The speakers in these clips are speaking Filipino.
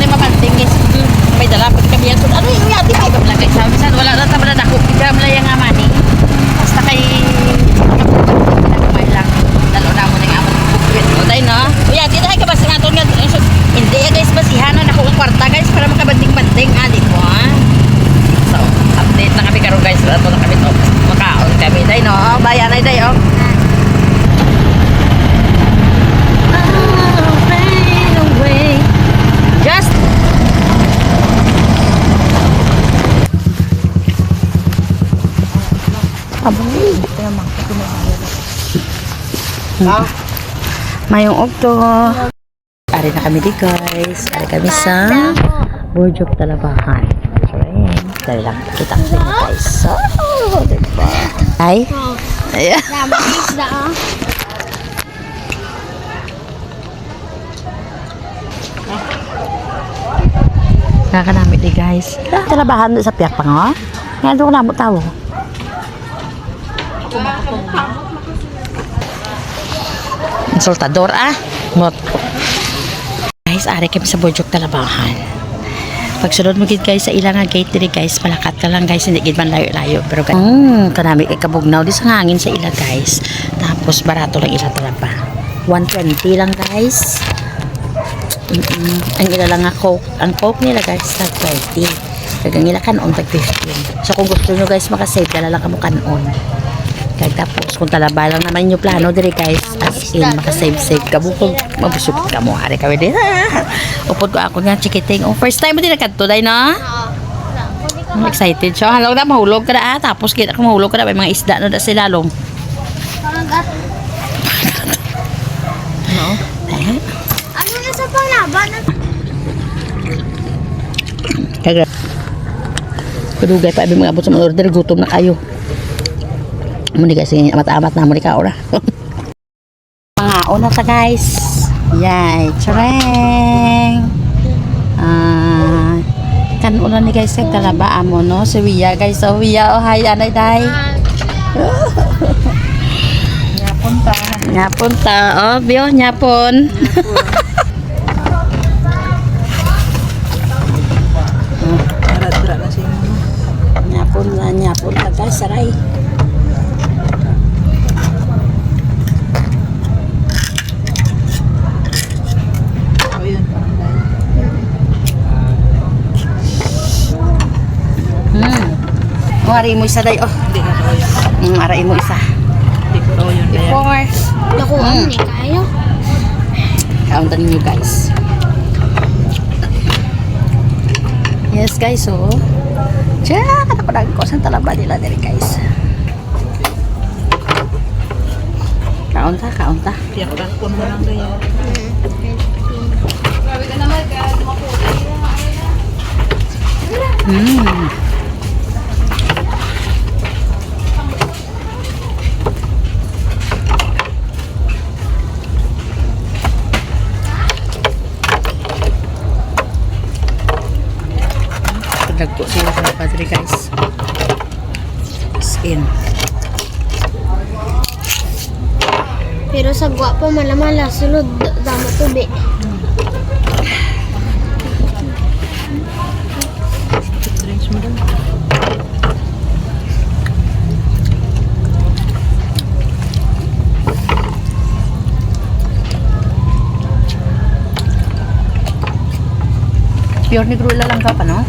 na mabanding guys. May dala pag kami yan. Ano yung yati may kabla guys. Sabi saan wala na tama na dako. Gamla yung amani. Basta kay may lang. Dalo na mo ng amat. O tayo no. Kuya dito ay kabasa nga ito nga. Hindi guys basihan na ako ang kwarta guys. Para makabanding-banding. Di mo ha. So update na kami karon guys. Ito na kami to. Makaon kami. Tayo no. Bayan ay tayo. Just abay mayong okto. Ari na kami di guys. Ari kami sa Burjok Talabahan. Dali lang kita sa inyo guys. So, diba? Ay? Ayan. Nakakanamit di guys. Talabahan sa piyak pa nga. Nga doon na mo tawo. Insultador Mot. Guys, ari kami sa Burjok Talabahan. Pagsunod mo gid guys sa ilang gate diri guys, malakat ka lang guys, hindi gid man layo-layo. Pero kanami kay kabugnaw di sa hangin sa ila guys. Tapos barato lang ila talaba. 120 lang guys. Ang ila lang ang coke nila guys na 20. Kagang ila kanon tag 15. So kung gusto nyo guys makasave, dala lang kamo kanon. Kaya tapos kung talaba lang naman yung plano diri guys, as in makasave ka bukod mabusog ka mo ari kami din. Upod ko ako nga chikiting. Oh, first time mo din nakadto day na. I'm excited siya. Halaw na mahulog ka na tapos kita ka mahulog ka na may mga isda na sila long. No. Ano na sa panglaban? Kaya kadugay pa ibig mag-abot sa mga order, gutom na kayo. Muni kasi amat-amat na muni ka ora. Mga una ta guys. Yay, chareng. Kan una ni guys kag talaba amo no. Si Wia guys, so Wia oh hi anay day. Nyapunta. Oh, bio nyapon. Nyapon na guys, saray. Hari mo isa day oh. Aray mo isa. Before. Naku, ano ni kayo? Kauntan niyo guys. Yes guys, so diyan katapadag ko sa talaba nila diri guys. Kaunta. Tiyak lang pun mo lang dayo. Grabe ka naman ka dumaputi. Dagko sila sa padre guys. As in. Pero sa gwapo malamala sulod damo tubi. Drinks mo daw. Pure negro lang ka pa no?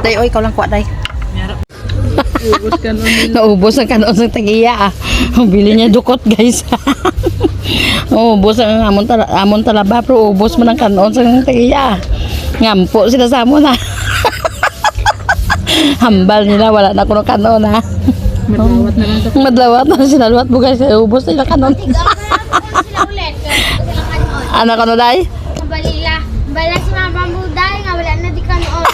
Day, oy, ikaw lang kuha, day. Naubos ka nun. Naubos ang kanon sa tagiya, Bili niya dukot, guys. Ubos ang amon talaba, pero ubos mo ng kanon sa tagiya. Ngampo sila sa amon, Hambal nila, wala na ko ng kanon, Madlawat na lang. Madlawat na, sinalwat mo, guys. Ubos nila kanon. Ano kanon, day? Balila. Bala si Mama Buday nga wala na di kanon.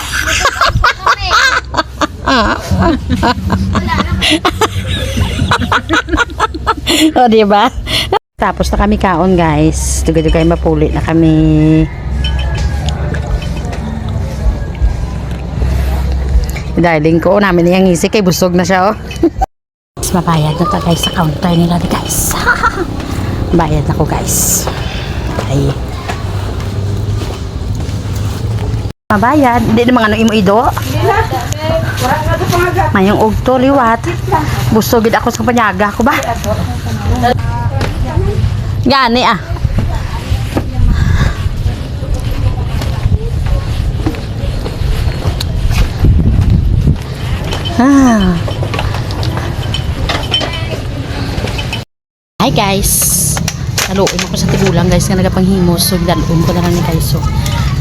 O, diba? Tapos na kami kaon, guys. Tugay-tugay mapuli na kami. Darling ko, namin niyang ngisi kay busog na siya, oh. Mabayad na to guys sa counter nila, guys. Bayad na ko, guys. Ay. Mabayad. Hindi naman ano imo ido. Mayong ugto, liwat. Busogid ako sa panyaga ko ba? Gani ah. Ah. Hi guys. Naluin ako sa tigulang guys nga nagapanghimos. So daluin ko na lang ni guys. So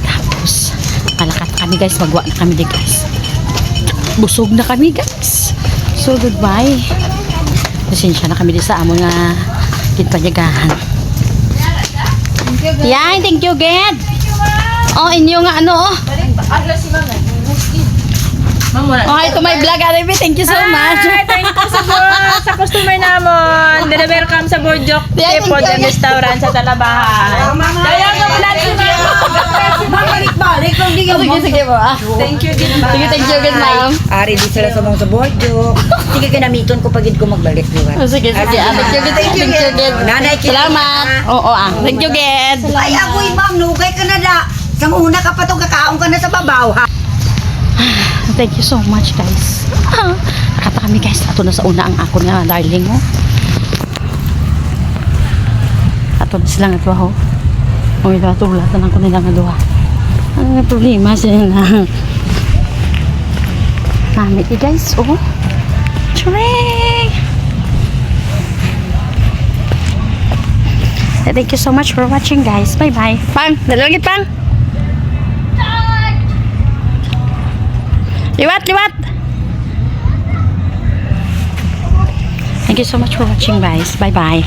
tapos malakat kami guys. Magwa na kami di guys. Busog na kami guys. So goodbye. Pasensya na kami di sa amon nga kitpanyagahan. Yan, thank you Ged. Oh, inyo nga ano oh. Oh, ito may vlog Arabi. Thank you so much. Hi, thank you sa customer namon. Welcome sa Burjok Seafood and Restaurant sa Talabahan. Kaya ka pala si Balik-balik kung di Sige, sige po ah. Thank you din. Sige, thank you good ma'am. Ari di sila sa mga bordo. Sige kinamiton ko pagid ko magbalik diwa. Oh, sige, sige. Ah, thank you good. Nanay kita. Salamat. Oo ah. Thank you Ged. Ay ako ma'am, nugay ka na da. Sa una ka pa to kakaon ka na sa babaw ha. Thank you so much guys. Nakata kami guys. Ato na sa una ang ako nga darling mo. Ato na sila nga duha ho. O ito tulatan ako nila nga duha. Ano nga problema sila na. Namit eh guys. Oh. Tring! Thank you so much for watching guys. Bye bye. Pang! Dalagit pang! Liwat, liwat. Thank you so much for watching guys. Bye bye.